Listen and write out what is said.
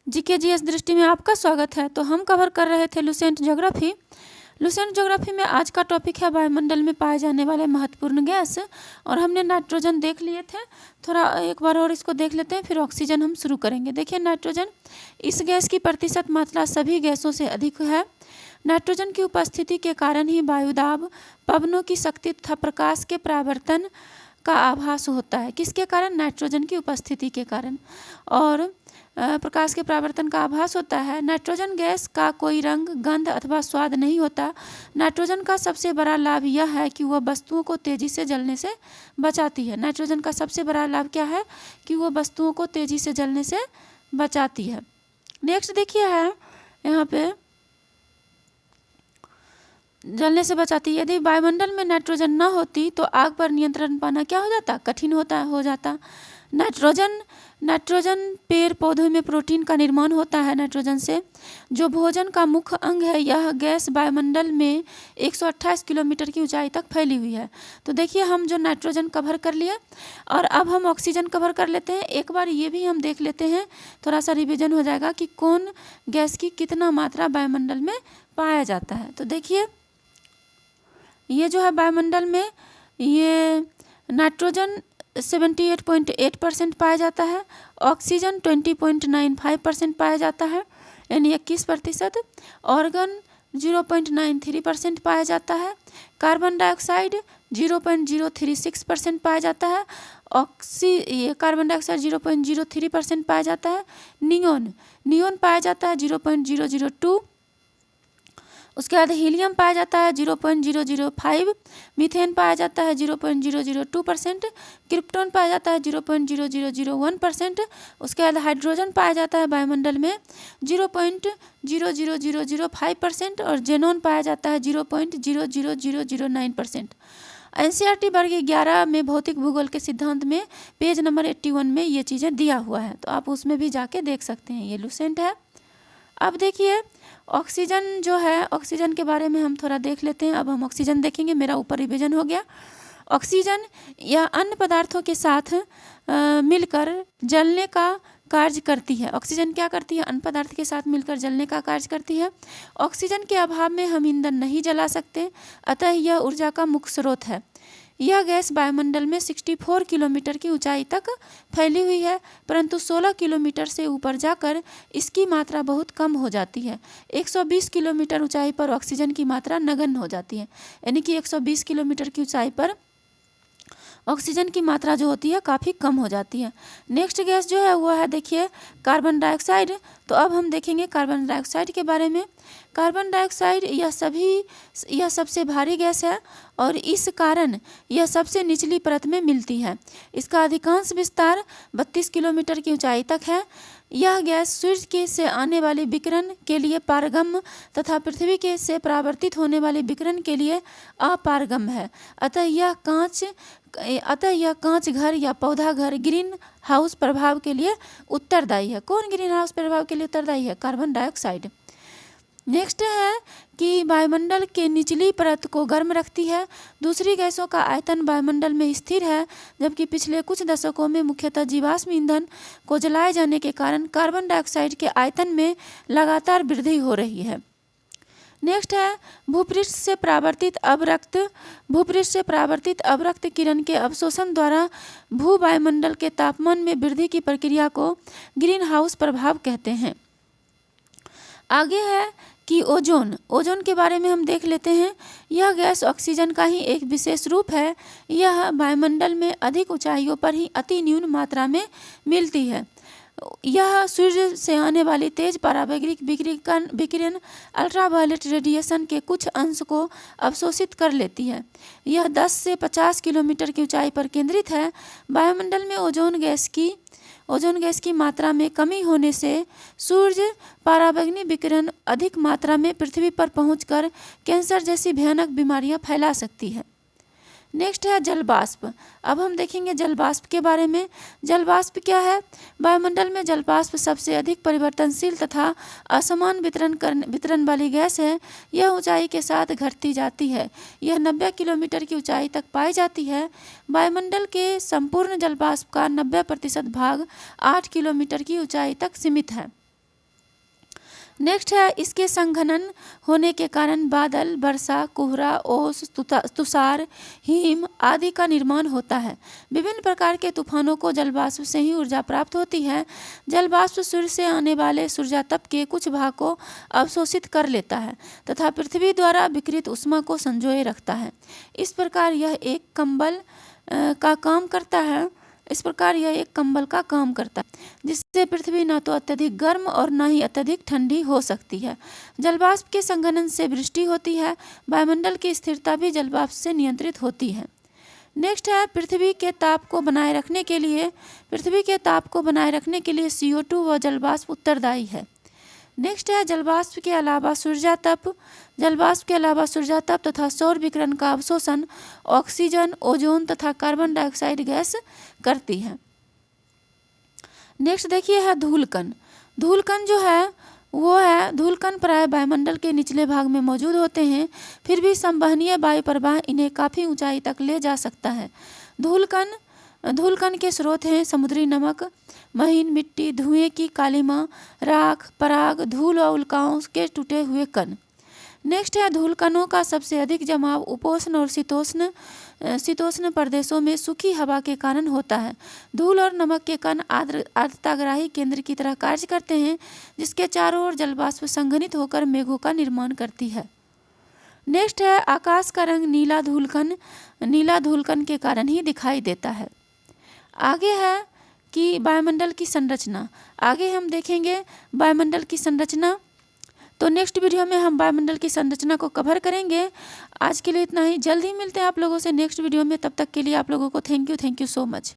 GK दृष्टि में आपका स्वागत है। तो हम कवर कर रहे थे लुसेंट ज्योग्राफी। लुसेंट ज्योग्राफी में आज का टॉपिक है वायुमंडल में पाए जाने वाले महत्वपूर्ण गैस, और हमने नाइट्रोजन देख लिए थे। थोड़ा एक बार और इसको देख लेते हैं, फिर ऑक्सीजन हम शुरू करेंगे। देखिए नाइट्रोजन, इस गैस की प्रतिशत मात्रा सभी गैसों से अधिक है। नाइट्रोजन की उपस्थिति के कारण ही वायुदाब, पवनों की शक्ति तथा प्रकाश के परावर्तन का आभास होता है। किसके कारण? नाइट्रोजन की उपस्थिति के कारण। और प्रकाश के परावर्तन का आभास होता है। नाइट्रोजन गैस का कोई रंग, गंध अथवा स्वाद नहीं होता। नाइट्रोजन का सबसे बड़ा लाभ यह है कि वह वस्तुओं को तेजी से जलने से बचाती है। नाइट्रोजन का सबसे बड़ा लाभ क्या है? कि वह वस्तुओं को तेजी से जलने से बचाती है। नेक्स्ट देखिए है यहाँ पे, जलने से बचाती है। यदि वायुमंडल में नाइट्रोजन न होती तो आग पर नियंत्रण पाना क्या हो जाता? कठिन हो जाता। नाइट्रोजन पेड़ पौधों में प्रोटीन का निर्माण होता है नाइट्रोजन से, जो भोजन का मुख्य अंग है। यह गैस वायुमंडल में 128 किलोमीटर की ऊंचाई तक फैली हुई है। तो देखिए हम जो नाइट्रोजन कवर कर लिए, और अब हम ऑक्सीजन कवर कर लेते हैं। एक बार ये भी हम देख लेते हैं, थोड़ा सा रिवीजन हो जाएगा कि कौन गैस की कितना मात्रा वायुमंडल में पाया जाता है। तो देखिए ये जो है वायुमंडल में, ये नाइट्रोजन 78.8% पाया जाता है, ऑक्सीजन 20.95% पाया जाता है, यानी 21%, ऑर्गन 0.93% पाया जाता है, कार्बन डाइऑक्साइड 0.036% पाया जाता है, कार्बन डाइऑक्साइड 0.03% पाया जाता है, नियोन पाया जाता है 0.002, उसके बाद हीलियम पाया जाता है 0.005, मीथेन पाया जाता है 0.002%, क्रिप्टॉन पाया जाता है 0.0001%, उसके बाद हाइड्रोजन पाया जाता है वायुमंडल में 0.00005%, और जेनॉन पाया जाता है 0.00009%। एनसीईआरटी वर्ग 11 में भौतिक भूगोल के सिद्धांत में पेज नंबर 81 में ये चीज़ें दिया हुआ है, तो आप उसमें भी जाके देख सकते हैं। ये लुसेंट है। अब देखिए ऑक्सीजन जो है, ऑक्सीजन के बारे में हम थोड़ा देख लेते हैं। अब हम ऑक्सीजन देखेंगे, मेरा ऊपर रिवीजन हो गया। ऑक्सीजन या अन्य पदार्थों के साथ मिलकर जलने का कार्य करती है। ऑक्सीजन क्या करती है? अन्य पदार्थ के साथ मिलकर जलने का कार्य करती है। ऑक्सीजन के अभाव में हम ईंधन नहीं जला सकते, अतः यह ऊर्जा का मुख्य स्रोत है। यह गैस वायुमंडल में 64 किलोमीटर की ऊंचाई तक फैली हुई है, परंतु 16 किलोमीटर से ऊपर जाकर इसकी मात्रा बहुत कम हो जाती है। 120 किलोमीटर ऊंचाई पर ऑक्सीजन की मात्रा नगण्य हो जाती है, यानी कि 120 किलोमीटर की ऊंचाई पर ऑक्सीजन की मात्रा जो होती है काफ़ी कम हो जाती है। नेक्स्ट गैस जो है वो है, देखिए कार्बन डाइऑक्साइड। तो अब हम देखेंगे कार्बन डाइऑक्साइड के बारे में। कार्बन डाइऑक्साइड यह सबसे भारी गैस है, और इस कारण यह सबसे निचली परत में मिलती है। इसका अधिकांश विस्तार 32 किलोमीटर की ऊंचाई तक है। यह गैस सूर्य के से आने वाले विकिरण के लिए पारगम्य तथा पृथ्वी के से परावर्तित होने वाले विकिरण के लिए अपारगम्य है। अतः यह कांच घर या पौधा घर ग्रीन हाउस प्रभाव के लिए उत्तरदायी है। कौन ग्रीन हाउस प्रभाव के लिए उत्तरदायी है? Carbon dioxide. नेक्स्ट है कि वायुमंडल के निचली परत को गर्म रखती है। दूसरी गैसों का आयतन वायुमंडल में स्थिर है, जबकि पिछले कुछ दशकों में मुख्यतः जीवाश्म ईंधन को जलाए जाने के कारण कार्बन डाइऑक्साइड के आयतन में लगातार वृद्धि हो रही है। नेक्स्ट है भूपृष्ठ से परावर्तित अवरक्त किरण के अवशोषण द्वारा भू वायुमंडल के तापमान में वृद्धि की प्रक्रिया को ग्रीन हाउस प्रभाव कहते हैं। आगे है कि ओजोन के बारे में हम देख लेते हैं। यह गैस ऑक्सीजन का ही एक विशेष रूप है। यह वायुमंडल में अधिक ऊंचाइयों पर ही अति न्यून मात्रा में मिलती है। यह सूर्य से आने वाली तेज पराबैंगनी विकिरण अल्ट्रावायलेट रेडिएशन के कुछ अंश को अवशोषित कर लेती है। यह 10 से 50 किलोमीटर की ऊंचाई पर केंद्रित है। वायुमंडल में ओजोन गैस की मात्रा में कमी होने से सूर्य पराबैंगनी विकिरण अधिक मात्रा में पृथ्वी पर पहुंचकर कैंसर जैसी भयानक बीमारियां फैला सकती है। नेक्स्ट है जलवाष्प। अब हम देखेंगे जलवाष्प के बारे में। जलवाष्प क्या है? वायुमंडल में जलवाष्प सबसे अधिक परिवर्तनशील तथा असमान वितरण वाली गैस है। यह ऊंचाई के साथ घटती जाती है। यह 90 किलोमीटर की ऊंचाई तक पाई जाती है। वायुमंडल के संपूर्ण जलवाष्प का 90% भाग 8 किलोमीटर की ऊंचाई तक सीमित है। नेक्स्ट है इसके संघनन होने के कारण बादल, वर्षा, कोहरा, ओस, तुषार, हिम आदि का निर्माण होता है। विभिन्न प्रकार के तूफानों को जलवाष्प से ही ऊर्जा प्राप्त होती है। जलवाष्प सूर्य से आने वाले सूर्यातप के कुछ भाग को अवशोषित कर लेता है तथा पृथ्वी द्वारा विकिरित ऊष्मा को संजोए रखता है। इस प्रकार यह एक कंबल का काम करता है जिससे पृथ्वी न तो अत्यधिक गर्म और न ही अत्यधिक ठंडी हो सकती है। जलवाष्प के संघनन से वृष्टि होती है। वायुमंडल की स्थिरता भी जलवाष्प से नियंत्रित होती है। नेक्स्ट है पृथ्वी के ताप को बनाए रखने के लिए CO2 व जलवाष्प उत्तरदायी है। नेक्स्ट है जलवाष्प के अलावा सूर्यातप तथा सौर विकिरण का अवशोषण ऑक्सीजन, ओजोन तथा कार्बन डाइऑक्साइड गैस करती है। नेक्स्ट देखिए है धूलकण। धूलकण प्राय वायुमंडल के निचले भाग में मौजूद होते हैं, फिर भी संवहनीय वायु प्रवाह इन्हें काफ़ी ऊंचाई तक ले जा सकता है। धूलकण के स्रोत हैं समुद्री नमक, महीन मिट्टी, धुएं की कालिमा, राख, पराग, धूल और उल्काओं के टूटे हुए कण। नेक्स्ट है धूलकणों का सबसे अधिक जमाव उपोष्ण और शीतोष्ण प्रदेशों में सूखी हवा के कारण होता है। धूल और नमक के कण आर्द्रताग्राही केंद्र की तरह कार्य करते हैं, जिसके चारों ओर जलवाष्प संघनित होकर मेघों का निर्माण करती है। नेक्स्ट है आकाश का रंग नीला धूलकण के कारण ही दिखाई देता है। आगे है कि वायुमंडल की संरचना। आगे हम देखेंगे वायुमंडल की संरचना। तो नेक्स्ट वीडियो में हम वायुमंडल की संरचना को कवर करेंगे। आज के लिए इतना ही। जल्द ही मिलते हैं आप लोगों से नेक्स्ट वीडियो में। तब तक के लिए आप लोगों को थैंक यू सो मच।